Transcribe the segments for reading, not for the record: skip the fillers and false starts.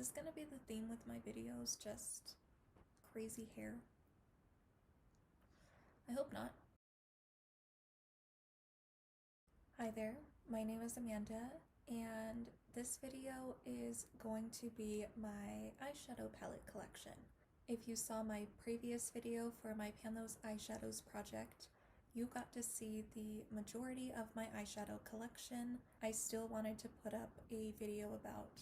this gonna be the theme with my videos? Just crazy hair? I hope not. Hi there, my name is Amanda, and this video is going to be my eyeshadow palette collection. If you saw my previous video for my Pan Those Eyeshadows project, you got to see the majority of my eyeshadow collection. I still wanted to put up a video about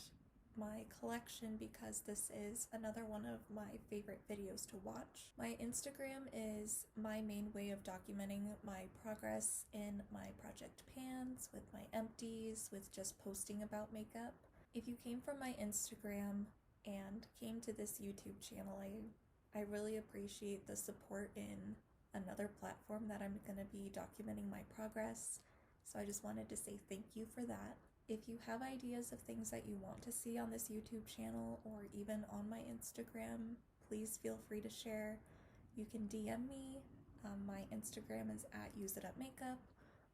my collection because this is another one of my favorite videos to watch. My Instagram is my main way of documenting my progress in my project pans, with my empties, with just posting about makeup. If you came from my Instagram and came to this YouTube channel, I really appreciate the support in another platform that I'm going to be documenting my progress. So I just wanted to say thank you for that. If you have ideas of things that you want to see on this YouTube channel or even on my Instagram, please feel free to share. You can DM me. My Instagram is @useitupmakeup,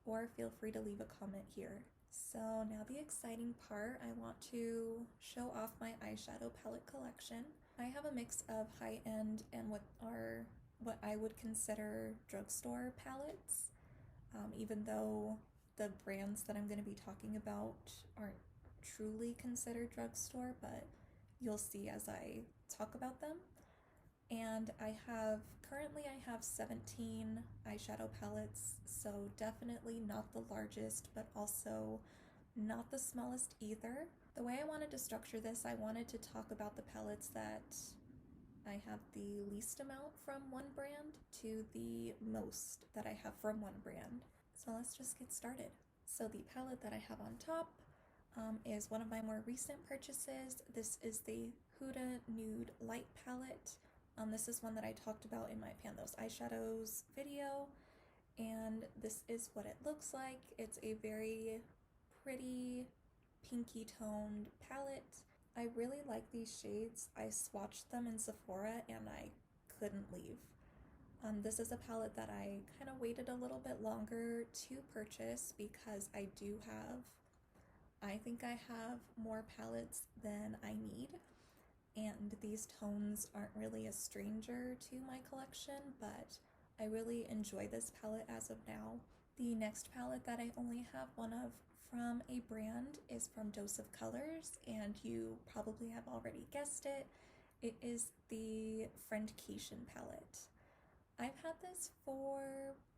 or feel free to leave a comment here. So now the exciting part, I want to show off my eyeshadow palette collection. I have a mix of high-end and what I would consider drugstore palettes, even though the brands that I'm going to be talking about aren't truly considered drugstore, but you'll see as I talk about them. And currently I have 17 eyeshadow palettes, so definitely not the largest, but also not the smallest either. The way I wanted to structure this, I wanted to talk about the palettes that I have the least amount from one brand to the most that I have from one brand. So let's just get started. So the palette that I have on top is one of my more recent purchases. This is the Huda Nude Light palette. This is one that I talked about in my Pan Those Eyeshadows video, and this is what it looks like. It's a very pretty pinky toned palette. I really like these shades. I swatched them in Sephora and I couldn't leave. This is a palette that I kind of waited a little bit longer to purchase because I think I have more palettes than I need, and these tones aren't really a stranger to my collection, but I really enjoy this palette as of now. The next palette that I only have one of from a brand is from Dose of Colors, and you probably have already guessed it. It is the Friendcation palette. I've had this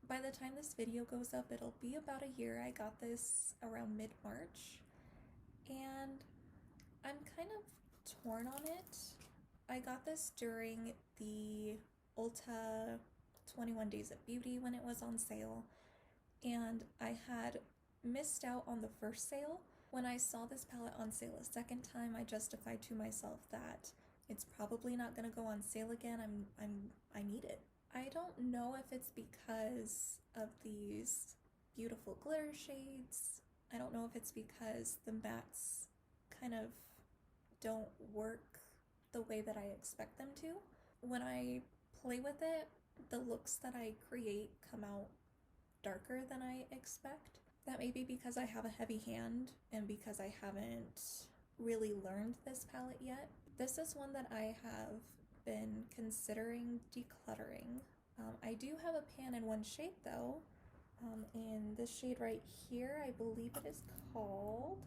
by the time this video goes up, it'll be about a year. I got this around mid-March, and I'm kind of torn on it. I got this during the Ulta 21 Days of Beauty when it was on sale, and I had missed out on the first sale. When I saw this palette on sale a second time, I justified to myself that it's probably not going to go on sale again. I need it. I don't know if it's because of these beautiful glitter shades. I don't know if it's because the mattes kind of don't work the way that I expect them to. When I play with it, the looks that I create come out darker than I expect. That may be because I have a heavy hand and because I haven't really learned this palette yet. This is one that I have been considering decluttering. I do have a pan in one shade though, in this shade right here. I believe it is called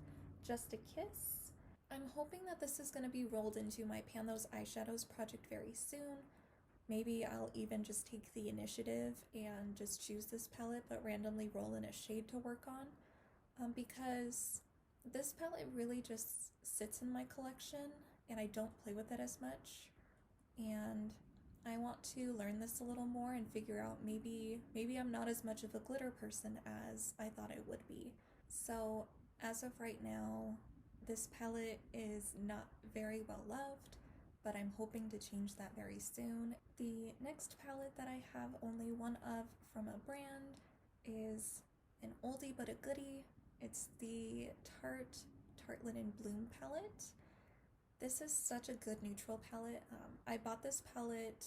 Just a Kiss. I'm hoping that this is going to be rolled into my Pan Those Eyeshadows project very soon. Maybe I'll even just take the initiative and just choose this palette but randomly roll in a shade to work on, because this palette really just sits in my collection and I don't play with it as much, and I want to learn this a little more and figure out maybe I'm not as much of a glitter person as I thought I would be. So as of right now, this palette is not very well loved, but I'm hoping to change that very soon. The next palette that I have only one of from a brand is an oldie but a goodie. It's the Tarte Linen Bloom palette. This is such a good neutral palette. I bought this palette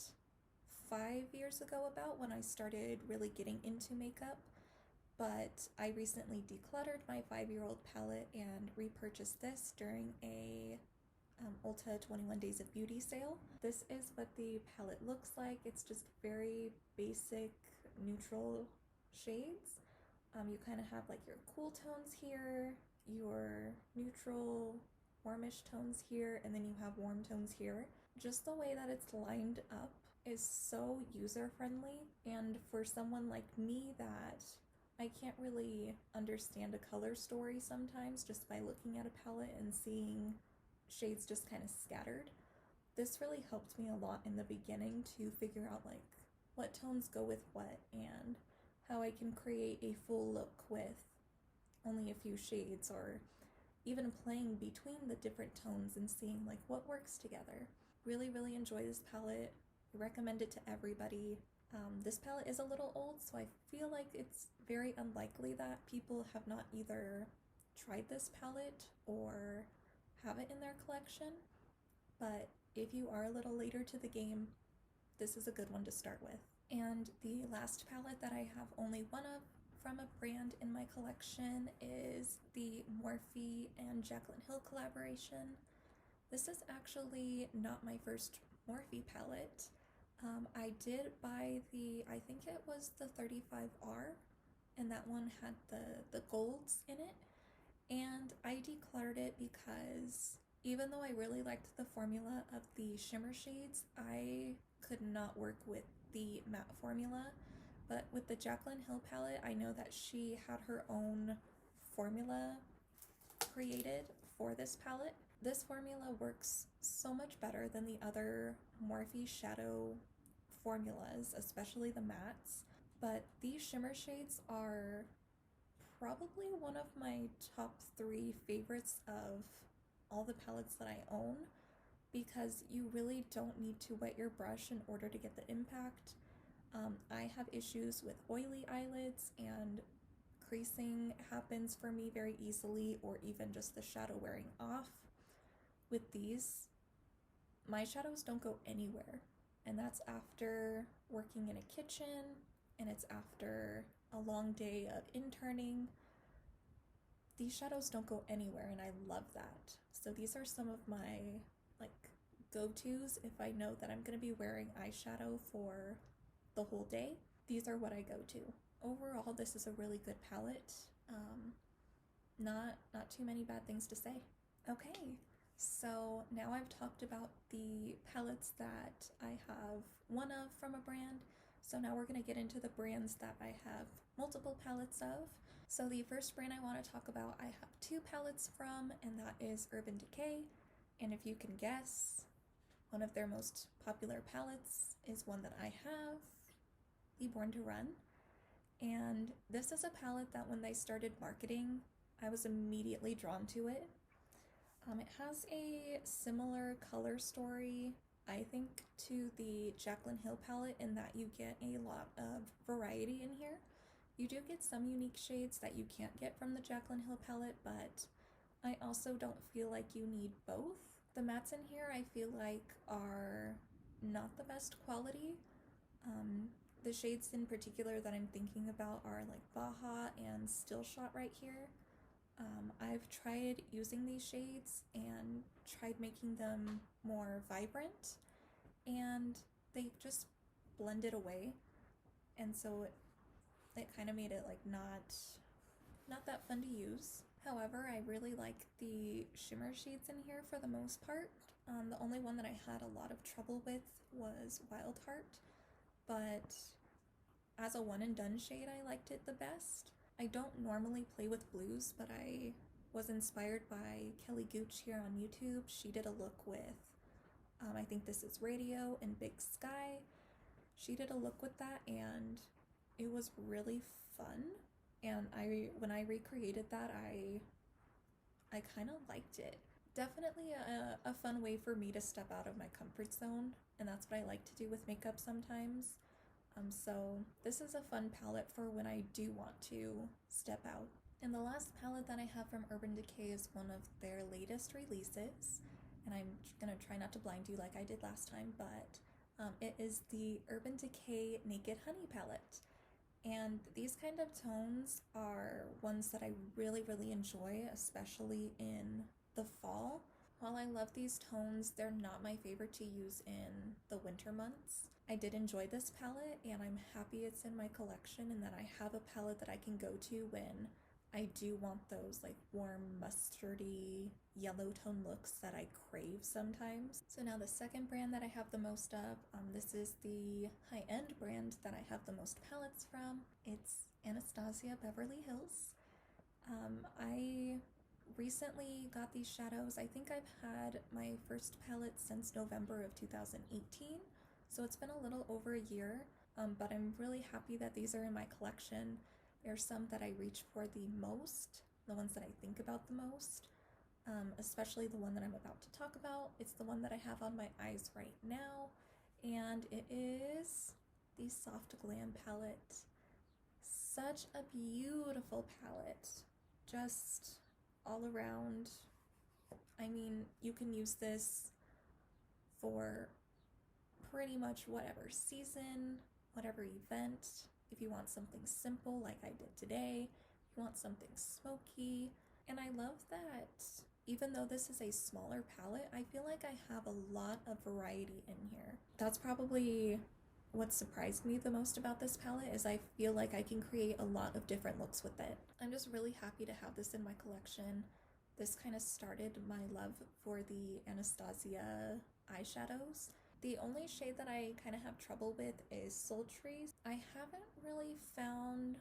5 years ago about when I started really getting into makeup, but I recently decluttered my 5-year-old palette and repurchased this during a Ulta 21 Days of Beauty sale. This is what the palette looks like. It's just very basic neutral shades. You kind of have like your cool tones here, your neutral warmish tones here, and then you have warm tones here. Just the way that it's lined up is so user friendly, and for someone like me that I can't really understand a color story sometimes just by looking at a palette and seeing shades just kind of scattered, this really helped me a lot in the beginning to figure out like what tones go with what and how I can create a full look with only a few shades, or even playing between the different tones and seeing like what works together. Really enjoy this palette. I recommend it to everybody. This palette is a little old, so I feel like it's very unlikely that people have not either tried this palette or have it in their collection, but if you are a little later to the game, this is a good one to start with. And the last palette that I have only one of from a brand in my collection is the Morphe and Jaclyn Hill collaboration. This is actually not my first Morphe palette. I did buy I think it was the 35R, and that one had the golds in it, and I decluttered it because even though I really liked the formula of the shimmer shades, I could not work with the matte formula. But with the Jaclyn Hill palette, I know that she had her own formula created for this palette. This formula works so much better than the other Morphe shadow formulas, especially the mattes. But these shimmer shades are probably one of my top 3 favorites of all the palettes that I own, because you really don't need to wet your brush in order to get the impact. I have issues with oily eyelids, and creasing happens for me very easily, or even just the shadow wearing off. With these, my shadows don't go anywhere, and that's after working in a kitchen, and it's after a long day of interning. These shadows don't go anywhere, and I love that. So these are some of my like go-tos if I know that I'm going to be wearing eyeshadow for the whole day. These are what I go to. Overall, this is a really good palette. Not too many bad things to say. Okay, so now I've talked about the palettes that I have one of from a brand. So now we're going to get into the brands that I have multiple palettes of. So the first brand I want to talk about, I have 2 palettes from, and that is Urban Decay. And if you can guess, one of their most popular palettes is one that I have, the Born to Run. And this is a palette that when they started marketing, I was immediately drawn to it. It has a similar color story, I think, to the Jaclyn Hill palette in that you get a lot of variety in here. You do get some unique shades that you can't get from the Jaclyn Hill palette, but I also don't feel like you need both. The mattes in here I feel like are not the best quality. The shades in particular that I'm thinking about are like Baja and Still Shot right here. I've tried using these shades and tried making them more vibrant, and they just blended away, and so it kind of made it like not that fun to use. However, I really like the shimmer shades in here for the most part. The only one that I had a lot of trouble with was Wild Heart, but as a one and done shade, I liked it the best. I don't normally play with blues, but I was inspired by Kelly Gooch here on YouTube. She did a look with, I think this is Radio and Big Sky. She did a look with that, and it was really fun. And when I recreated that, I kind of liked it. Definitely a fun way for me to step out of my comfort zone, and that's what I like to do with makeup sometimes. So this is a fun palette for when I do want to step out. And the last palette that I have from Urban Decay is one of their latest releases, and I'm gonna try not to blind you like I did last time, but it is the Urban Decay Naked Honey palette. And these kind of tones are ones that I really enjoy, especially in the fall. While I love these tones, they're not my favorite to use in the winter months. I did enjoy this palette, and I'm happy it's in my collection and that I have a palette that I can go to when I do want those like warm mustardy yellow tone looks that I crave sometimes. So now the second brand that I have the most of, this is the high-end brand that I have the most palettes from. It's Anastasia Beverly Hills. I recently got these shadows. I think I've had my first palette since November of 2018, so it's been a little over a year, but I'm really happy that these are in my collection. There's some that I reach for the most, the ones that I think about the most, especially the one that I'm about to talk about. It's the one that I have on my eyes right now, and it is the Soft Glam palette. Such a beautiful palette, just all around. I mean, you can use this for pretty much whatever season, whatever event. If you want something simple like I did today, if you want something smoky. And I love that even though this is a smaller palette, I feel like I have a lot of variety in here. That's probably what surprised me the most about this palette, is I feel like I can create a lot of different looks with it. I'm just really happy to have this in my collection. This kind of started my love for the Anastasia eyeshadows. The only shade that I kind of have trouble with is Sultry. I haven't really found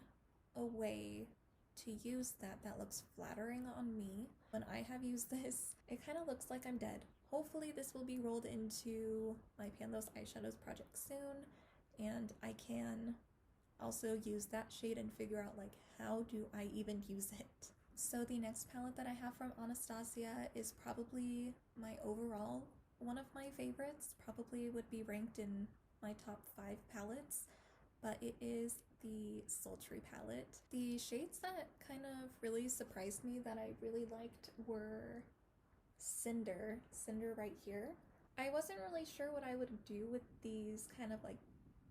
a way to use that looks flattering on me. When I have used this, it kind of looks like I'm dead. Hopefully this will be rolled into my Panthos eyeshadows project soon, and I can also use that shade and figure out like how do I even use it. So the next palette that I have from Anastasia is probably my overall one of my favorites, probably would be ranked in my top 5 palettes, but it is the Sultry palette. The shades that kind of really surprised me that I really liked were Cinder right here. I wasn't really sure what I would do with these kind of like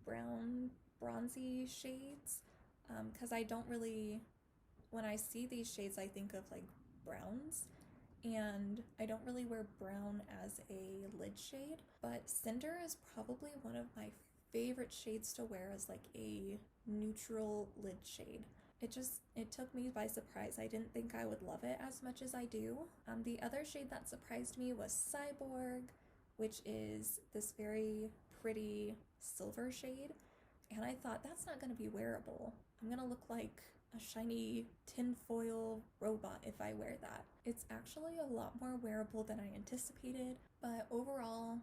brown bronzy shades, because I don't really, when I see these shades I think of like browns, and I don't really wear brown as a lid shade, but Cinder is probably one of my favorite shades to wear as like a neutral lid shade. It took me by surprise. I didn't think I would love it as much as I do. The other shade that surprised me was Cyborg, which is this very pretty silver shade, and I thought that's not going to be wearable. I'm going to look like a shiny tinfoil robot if I wear that. It's actually a lot more wearable than I anticipated, but overall,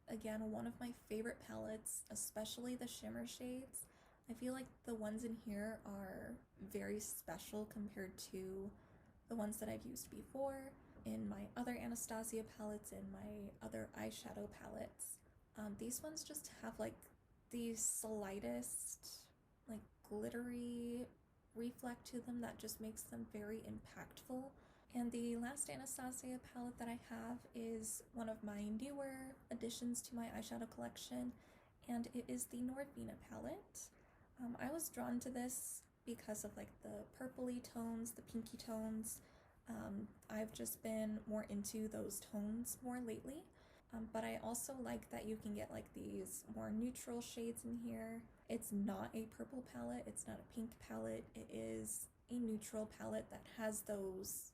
again, one of my favorite palettes, especially the shimmer shades. I feel like the ones in here are very special compared to the ones that I've used before in my other Anastasia palettes and my other eyeshadow palettes. These ones just have like the slightest like glittery reflect to them that just makes them very impactful. And the last Anastasia palette that I have is one of my newer additions to my eyeshadow collection, and it is the Nordvina palette. I was drawn to this because of like the purpley tones, the pinky tones. I've just been more into those tones more lately, but I also like that you can get like these more neutral shades in here. It's not a purple palette, it's not a pink palette, it is a neutral palette that has those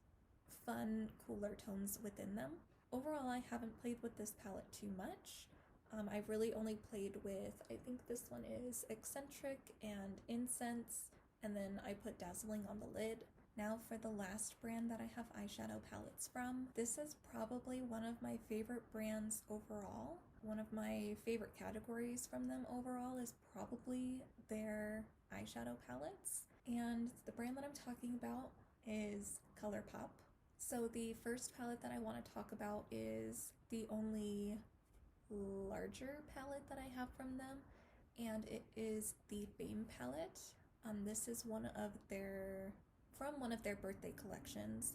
fun, cooler tones within them. Overall, I haven't played with this palette too much. I've really only played with, I think this one is Eccentric and Incense, and then I put Dazzling on the lid. Now for the last brand that I have eyeshadow palettes from. This is probably one of my favorite brands overall. One of my favorite categories from them overall is probably their eyeshadow palettes. And the brand that I'm talking about is ColourPop. So the first palette that I want to talk about is the only larger palette that I have from them, and it is the Fame palette. This is one of their birthday collections.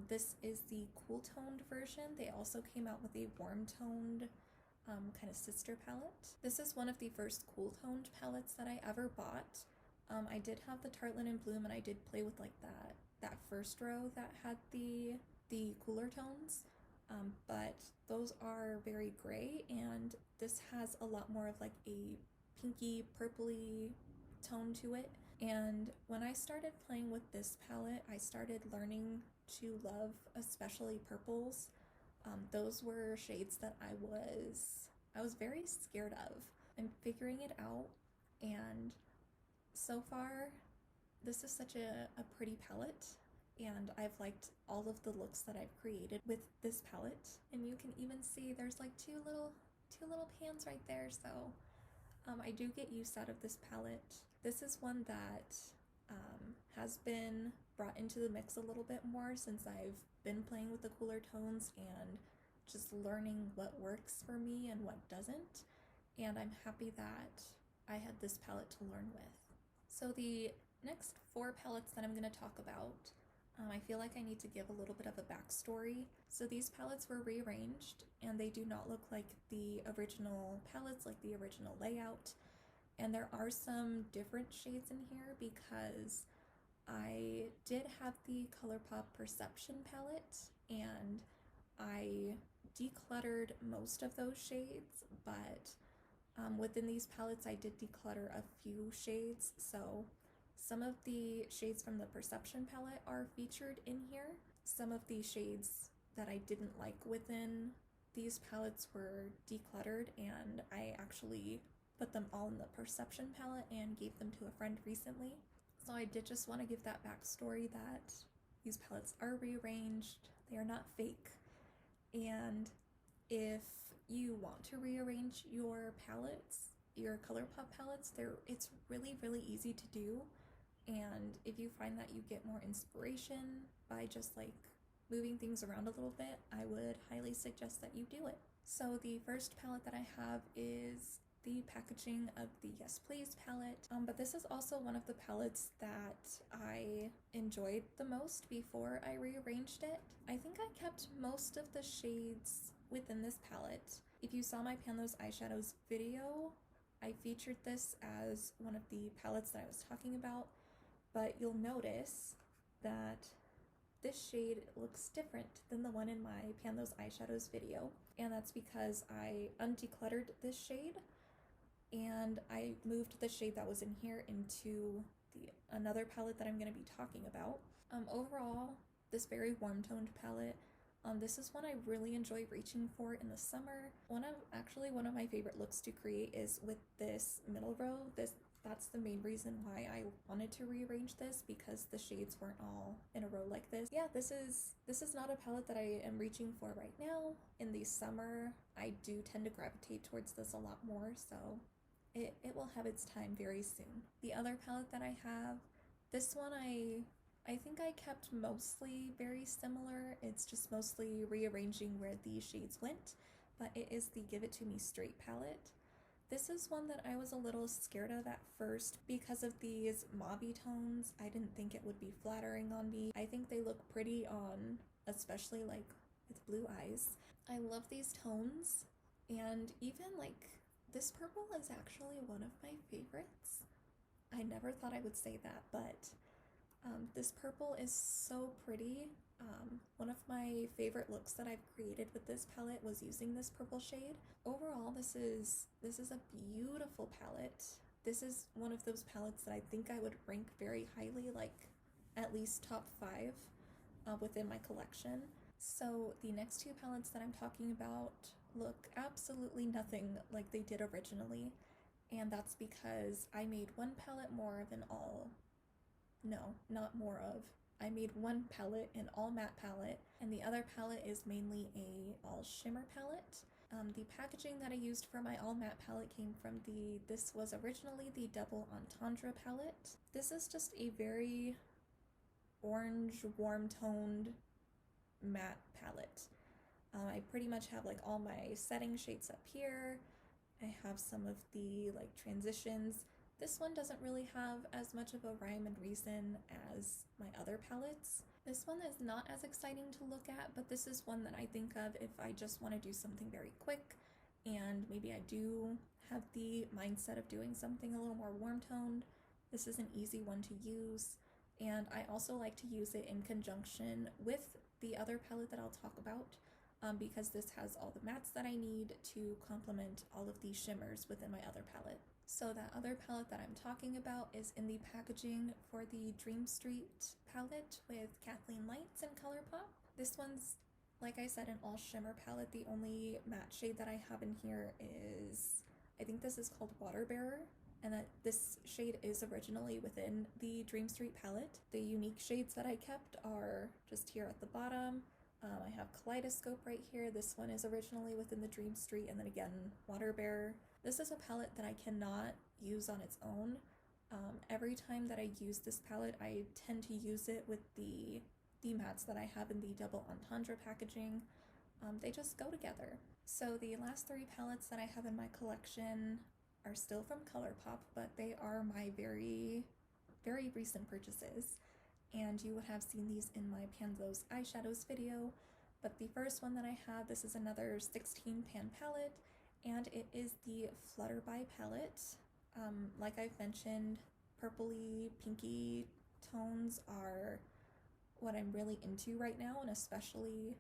This is the cool toned version. They also came out with a warm toned kind of sister palette. This is one of the first cool toned palettes that I ever bought. I did have the Tarte Linen Bloom, and I did play with like that first row that had the cooler tones. but those are very gray, and this has a lot more of like a pinky purpley tone to it. And when I started playing with this palette, I started learning to love especially purples. Those were shades that I was very scared of. I'm figuring it out, and so far this is such a pretty palette, and I've liked all of the looks that I've created with this palette. And you can even see there's like two little pans right there, so I do get use out of this palette. This is one that has been brought into the mix a little bit more since I've been playing with the cooler tones and just learning what works for me and what doesn't. And I'm happy that I had this palette to learn with. So the next 4 palettes that I'm going to talk about, I feel like I need to give a little bit of a backstory. So these palettes were rearranged, and they do not look like the original palettes, like the original layout. And there are some different shades in here because I did have the ColourPop Perception palette, and I decluttered most of those shades, but within these palettes I did declutter a few shades. So some of the shades from the Perception palette are featured in here. Some of the shades that I didn't like within these palettes were decluttered, and I actually put them all in the Perception palette and gave them to a friend recently. So I did just want to give that backstory that these palettes are rearranged, they are not fake. And if you want to rearrange your palettes, your ColourPop palettes, it's really easy to do. And if you find that you get more inspiration by just like moving things around a little bit, I would highly suggest that you do it. So the first palette that I have is the packaging of the Yes Please palette, but this is also one of the palettes that I enjoyed the most before I rearranged it. I think I kept most of the shades within this palette. If you saw my Pan Those Eyeshadows video, I featured this as one of the palettes that I was talking about, but you'll notice that this shade looks different than the one in my Pan Those Eyeshadows video, and that's because I undecluttered this shade and I moved the shade that was in here into another palette that I'm going to be talking about. Overall, this very warm-toned palette, this is one I really enjoy reaching for in the summer. One of my favorite looks to create is with this middle row. That's the main reason why I wanted to rearrange this, because the shades weren't all in a row like this. Yeah, this is not a palette that I am reaching for right now. In the summer, I do tend to gravitate towards this a lot more, so it will have its time very soon. The other palette that I have, this one I think I kept mostly very similar. It's just mostly rearranging where the shades went, but it is the Give It To Me Straight palette. This is one that I was a little scared of at first because of these mauve tones. I didn't think it would be flattering on me. I think they look pretty on, especially like with blue eyes. I love these tones, and even like this purple is actually one of my favorites. I never thought I would say that, but this purple is so pretty. One of my favorite looks that I've created with this palette was using this purple shade. Overall, this is a beautiful palette. This is one of those palettes that I think I would rank very highly, like at least top 5 within my collection. So the next 2 palettes that I'm talking about look absolutely nothing like they did originally, and that's because I made one palette more of an all, no, not more of, I made one palette an all matte palette, and the other palette is mainly a all shimmer palette. The packaging that I used for my all matte palette came from this was originally the Double Entendre palette. This is just a very orange, warm-toned matte palette. I pretty much have like all my setting shades up here. I have some of the like transitions. This one doesn't really have as much of a rhyme and reason as my other palettes. This one is not as exciting to look at, but this is one that I think of if I just want to do something very quick, and maybe I do have the mindset of doing something a little more warm-toned. This is an easy one to use, and I also like to use it in conjunction with the other palette that I'll talk about. because this has all the mattes that I need to complement all of these shimmers within my other palette. So that other palette that I'm talking about is in the packaging for the Dream Street palette with Kathleen Lights and ColourPop. This one's, like I said, an all shimmer palette. The only matte shade that I have in here is, I think this is called Water Bearer, and that this shade is originally within the Dream Street palette. The unique shades that I kept are just here at the bottom. I have Kaleidoscope right here. This one is originally within the Dream Street, and then again, Water Bearer. This is a palette that I cannot use on its own. Every time that I use this palette, I tend to use it with the mattes that I have in the double entendre packaging. They just go together. So the last three palettes that I have in my collection are still from ColourPop, but they are my very, very recent purchases. And you would have seen these in my Pan Those Eyeshadows video. But the first one that I have, this is another 16 pan palette, and it is the Flutterby palette. Like I've mentioned, purpley, pinky tones are what I'm really into right now, and especially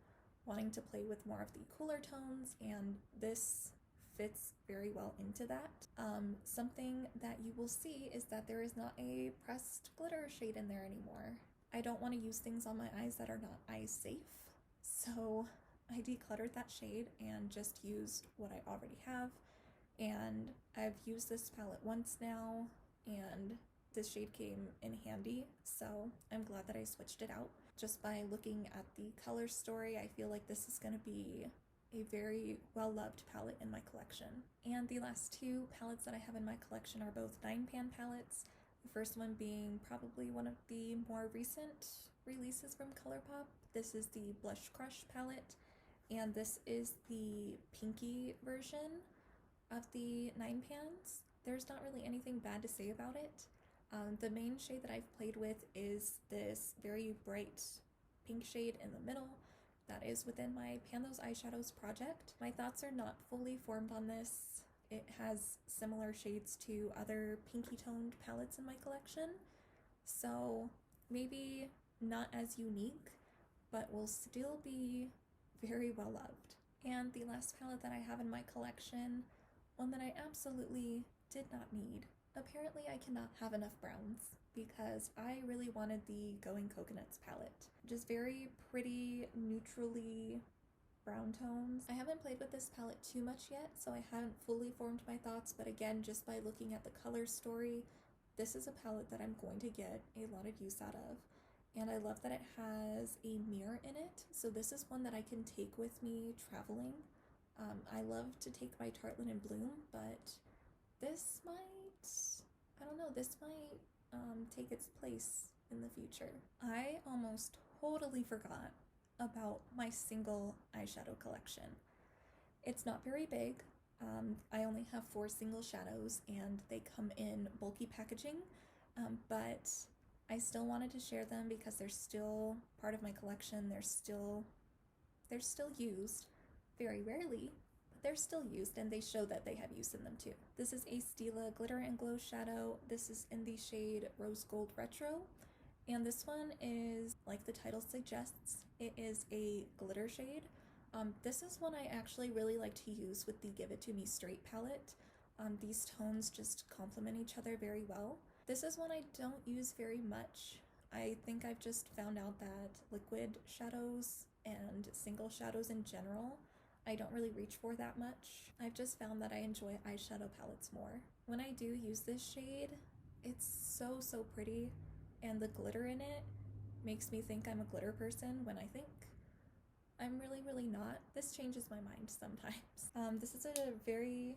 wanting to play with more of the cooler tones, and this fits very well into that. Something that you will see is that there is not a pressed glitter shade in there anymore. I don't want to use things on my eyes that are not eye safe, so I decluttered that shade and just used what I already have. And I've used this palette once now, and this shade came in handy, so I'm glad that I switched it out. Just by looking at the color story, I feel like this is going to be a very well-loved palette in my collection. And the last two palettes that I have in my collection are both 9-pan palettes. The first one being probably one of the more recent releases from ColourPop. This is the Blush Crush palette, and this is the pinky version of the 9-pans. There's not really anything bad to say about it. The main shade that I've played with is this very bright pink shade in the middle that is within my Pan Those Eyeshadows project. My thoughts are not fully formed on this. It has similar shades to other pinky toned palettes in my collection, so maybe not as unique, but will still be very well loved. And the last palette that I have in my collection, one that I absolutely did not need. Apparently I cannot have enough browns because I really wanted the Going Coconuts palette. Just very pretty, neutrally brown tones. I haven't played with this palette too much yet, so I haven't fully formed my thoughts, but again, just by looking at the color story, this is a palette that I'm going to get a lot of use out of. And I love that it has a mirror in it, so this is one that I can take with me traveling. I love to take my Tarte Linen Bloom, but this might, I don't know, this might take its place in the future. I almost totally forgot about my single eyeshadow collection. It's not very big. I only have 4 single shadows and they come in bulky packaging, but I still wanted to share them because they're still part of my collection. They're still used, very rarely, but they're still used, and they show that they have use in them too. This is a Stila Glitter and Glow shadow. This is in the shade Rose Gold Retro, and this one is, like the title suggests, it is a glitter shade. This is one I actually really like to use with the Give It To Me Straight palette. These tones just complement each other very well. This is one I don't use very much. I think I've just found out that liquid shadows and single shadows in general, I don't really reach for that much. I've just found that I enjoy eyeshadow palettes more. When I do use this shade, it's so pretty, and the glitter in it makes me think I'm a glitter person when I think I'm really not. This changes my mind sometimes. This is a very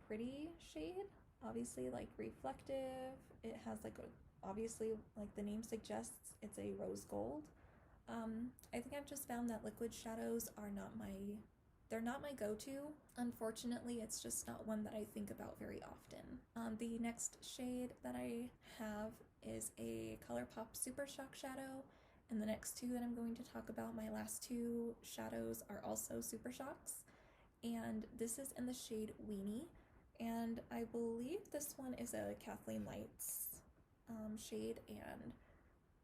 pretty shade, obviously like reflective. It has like obviously, like the name suggests, it's a rose gold. I think I've just found that liquid shadows are not my go-to. Unfortunately, it's just not one that I think about very often. The next shade that I have is a ColourPop Super Shock shadow, and the next two that I'm going to talk about, my last 2 shadows, are also Super Shocks, and this is in the shade Weenie, and I believe this one is a Kathleen Lights shade, and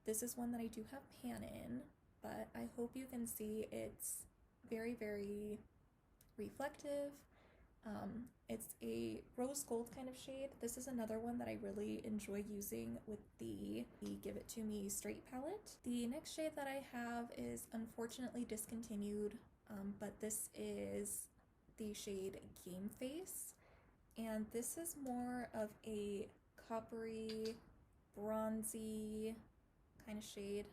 this is one that I do have pan in, but I hope you can see it's very, very reflective. It's a rose gold kind of shade. This is another one that I really enjoy using with the Give It To Me Straight palette. The next shade that I have is unfortunately discontinued, but this is the shade Game Face. And this is more of a coppery, bronzy kind of shade.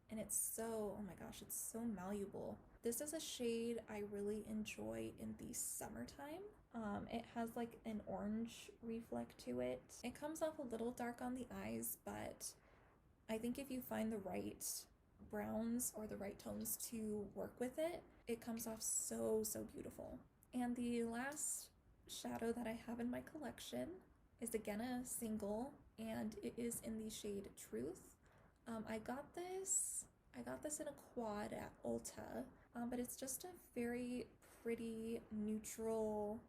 And it's so, oh my gosh, it's so malleable. This is a shade I really enjoy in the summertime. It has like an orange reflect to it. It comes off a little dark on the eyes, but I think if you find the right browns or the right tones to work with it, it comes off so, so beautiful. And the last shadow that I have in my collection is again a single, and it is in the shade Truth. I got this in a quad at Ulta, but it's just a very pretty neutral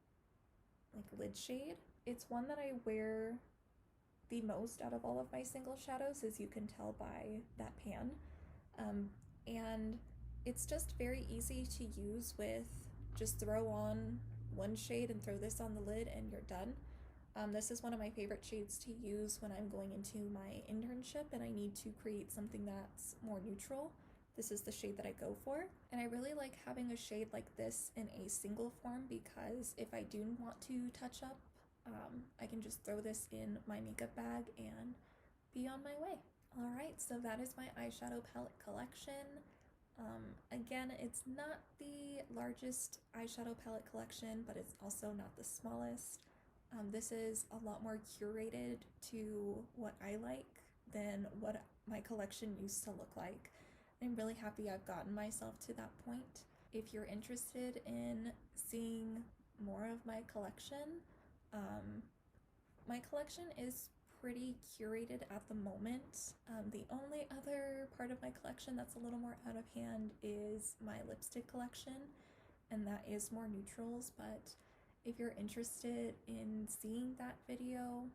like lid shade. It's one that I wear the most out of all of my single shadows, as you can tell by that pan. And it's just very easy to use with just throw on one shade and throw this on the lid and you're done. This is one of my favorite shades to use when I'm going into my internship and I need to create something that's more neutral. This is the shade that I go for. And I really like having a shade like this in a single form because if I do want to touch up, I can just throw this in my makeup bag and be on my way. Alright, so that is my eyeshadow palette collection. Again, it's not the largest eyeshadow palette collection, but it's also not the smallest. This is a lot more curated to what I like than what my collection used to look like. I'm really happy I've gotten myself to that point. If you're interested in seeing more of my collection is pretty curated at the moment. The only other part of my collection that's a little more out of hand is my lipstick collection, and that is more neutrals, but if you're interested in seeing that video,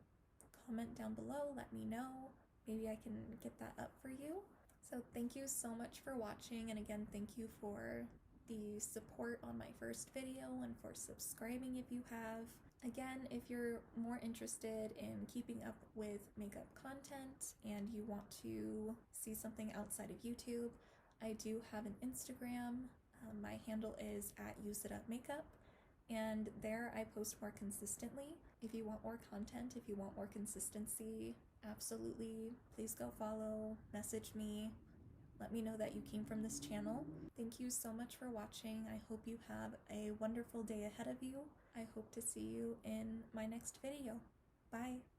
comment down below, let me know. Maybe I can get that up for you. So thank you so much for watching, and again, thank you for the support on my first video and for subscribing if you have. Again, if you're more interested in keeping up with makeup content and you want to see something outside of YouTube, I do have an Instagram. My handle is @useitupmakeup. And there I post more consistently. If you want more content, if you want more consistency, absolutely, please go follow, message me, let me know that you came from this channel. Thank you so much for watching. I hope you have a wonderful day ahead of you. I hope to see you in my next video. Bye!